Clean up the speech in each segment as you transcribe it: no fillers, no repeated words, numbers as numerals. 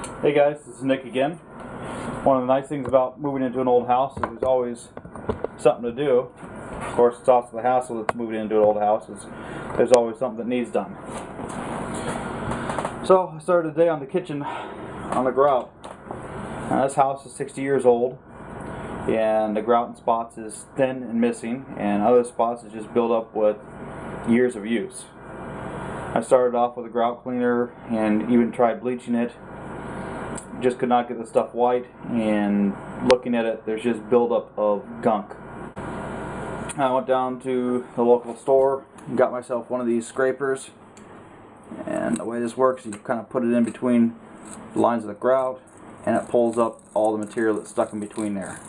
Hey guys, this is Nick again. One of the nice things about moving into an old house is there's always something to do. Of course, it's also the hassle that's moving into an old house is there's always something that needs done. So I started today on the kitchen on the grout. Now, this house is 60 years old, and the grout in spots is thin and missing, and other spots is just built up with years of use. I started off with a grout cleaner and even tried bleaching it. Just could not get the stuff white, and looking at it, there's just buildup of gunk. I went down to the local store and got myself one of these scrapers, and the way this works is you kind of put it in between the lines of the grout and it pulls up all the material that's stuck in between there.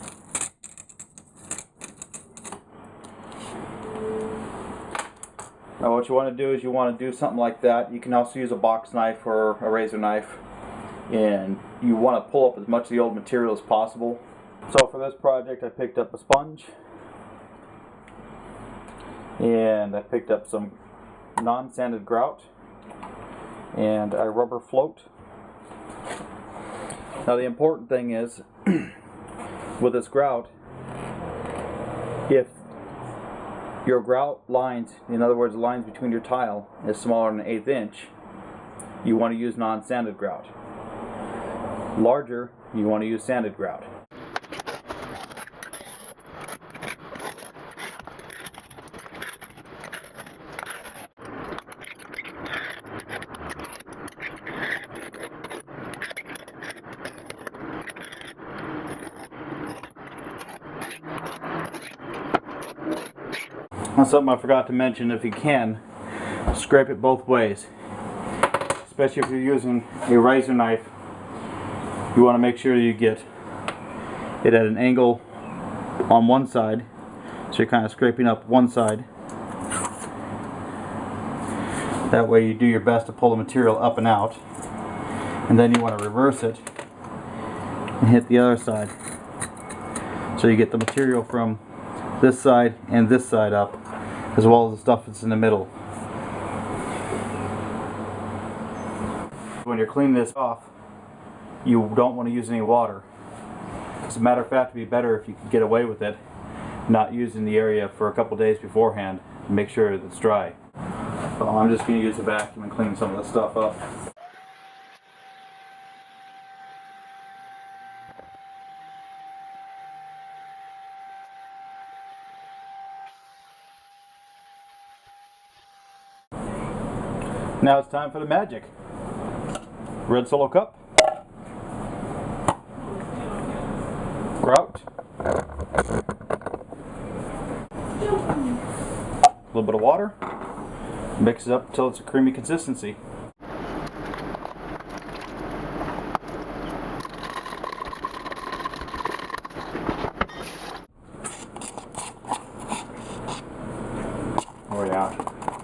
Now what you want to do is you want to do something like that. You can also use a box knife or a razor knife, and you want to pull up as much of the old material as possible. So for this project I picked up a sponge, and I picked up some non-sanded grout and a rubber float. Now the important thing is with this grout, if your grout lines, in other words the lines between your tile, is smaller than 1/8 inch, you want to use non-sanded grout. Larger, you want to use sanded grout. Now something I forgot to mention, if you can, scrape it both ways. Especially if you're using a razor knife, you want to make sure you get it at an angle on one side, so you're kind of scraping up one side. That way you do your best to pull the material up and out, and then you want to reverse it and hit the other side, so you get the material from this side and this side up, as well as the stuff that's in the middle. When you're cleaning this off, you don't want to use any water. As a matter of fact, it would be better if you could get away with it, not using the area for a couple days beforehand to make sure that it's dry. So I'm just going to use a vacuum and clean some of this stuff up. Now it's time for the magic. Red Solo cup, grout, a little bit of water, mix it up until it's a creamy consistency. Oh yeah,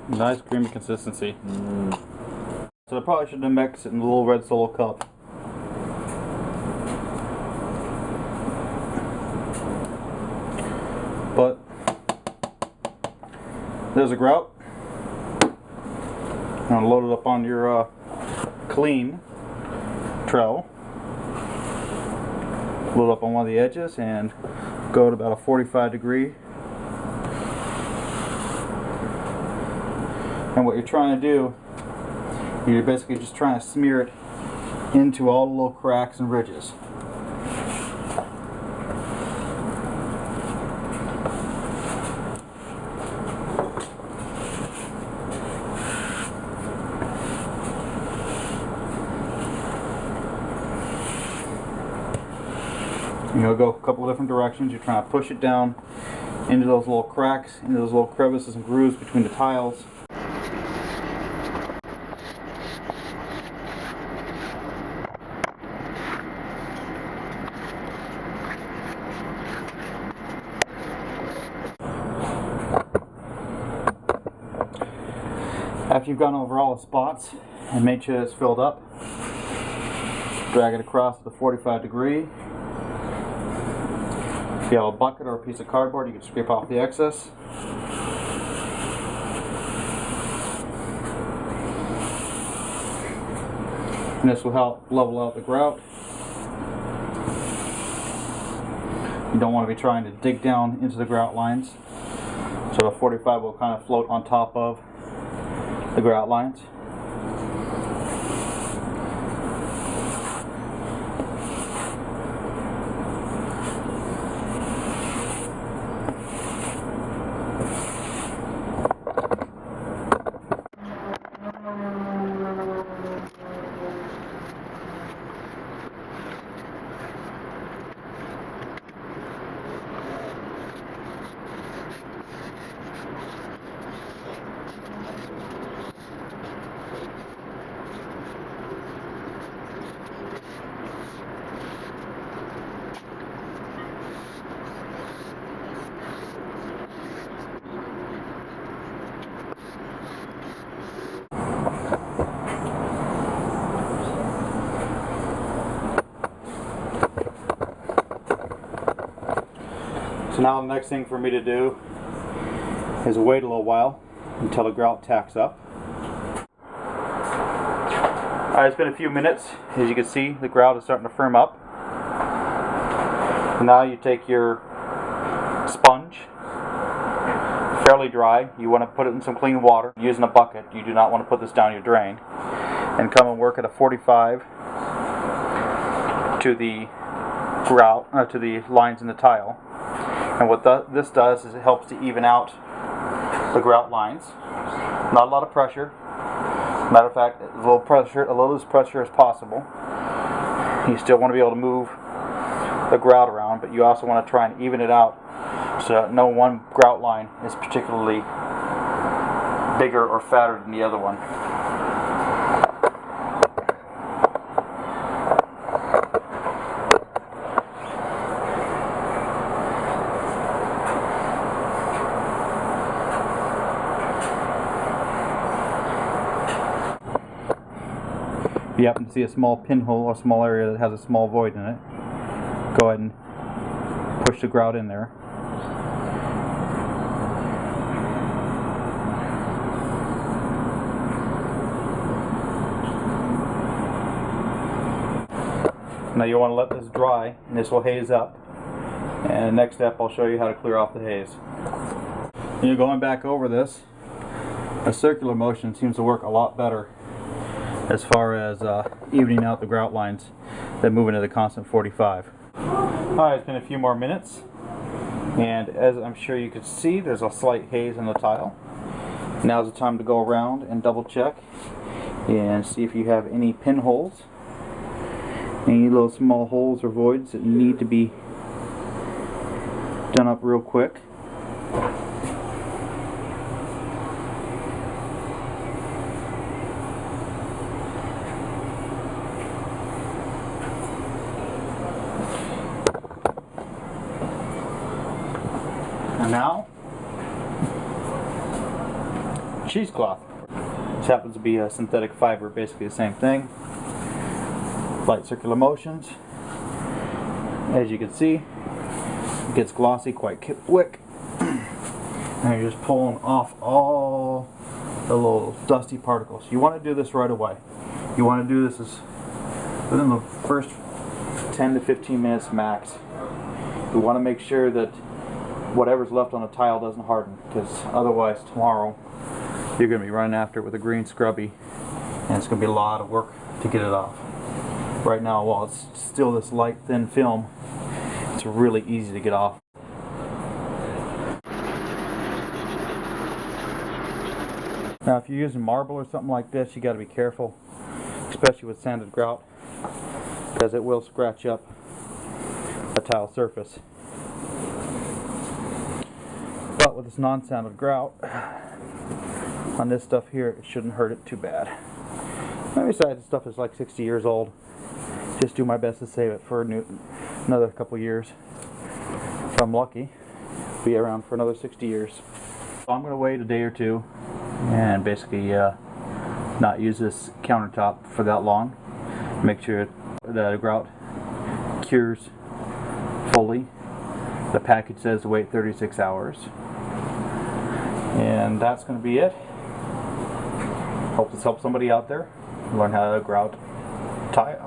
nice creamy consistency. So I probably shouldn't have mixed it in the little Red Solo cup. But there's a grout. Now load it up on your clean trowel. Load up on one of the edges and go at about a 45°. And what you're trying to do, you're basically just trying to smear it into all the little cracks and ridges. You'll go a couple of different directions. You're trying to push it down into those little cracks, into those little crevices and grooves between the tiles. After you've gone over all the spots and made sure it's filled up, drag it across to the 45°. If you have a bucket or a piece of cardboard, you can scrape off the excess. And this will help level out the grout. You don't want to be trying to dig down into the grout lines. So the 45 will kind of float on top of the grout lines. So now the next thing for me to do is wait a little while until the grout tacks up. Alright, it's been a few minutes. As you can see, the grout is starting to firm up. Now you take your sponge, fairly dry. You want to put it in some clean water using a bucket. You do not want to put this down your drain. And come and work at a 45 to the grout, to the lines in the tile. And what this does is it helps to even out the grout lines. Not a lot of pressure. Matter of fact, a little as pressure as possible. You still want to be able to move the grout around, but you also want to try and even it out so that no one grout line is particularly bigger or fatter than the other one. If you happen to see a small pinhole or a small area that has a small void in it, go ahead and push the grout in there. Now you want to let this dry, and this will haze up. And the next step, I'll show you how to clear off the haze. When you're going back over this, a circular motion seems to work a lot better as far as evening out the grout lines than moving to the constant 45. Alright, it's been a few more minutes, and as I'm sure you can see, there's a slight haze in the tile. Now's the time to go around and double check and see if you have any pinholes, any little small holes or voids that need to be done up real quick. And now, cheesecloth. This happens to be a synthetic fiber, basically the same thing. Light circular motions. As you can see, it gets glossy quite quick. And you're just pulling off all the little dusty particles. You want to do this right away. You want to do this within the first 10 to 15 minutes max. You want to make sure that whatever's left on the tile doesn't harden, because otherwise tomorrow you're going to be running after it with a green scrubby, and it's going to be a lot of work to get it off. Right now, while it's still this light thin film, it's really easy to get off. Now if you're using marble or something like this, you got to be careful, especially with sanded grout, because it will scratch up the tile surface. But with this non-sanded grout on this stuff here, it shouldn't hurt it too bad. And besides, this stuff is like 60 years old. Just do my best to save it for another couple years. If I'm lucky, be around for another 60 years. So I'm going to wait a day or two and basically not use this countertop for that long. Make sure that the grout cures fully. The package says to wait 36 hours. And that's going to be it. Hope this helps somebody out there learn how to grout. tie it.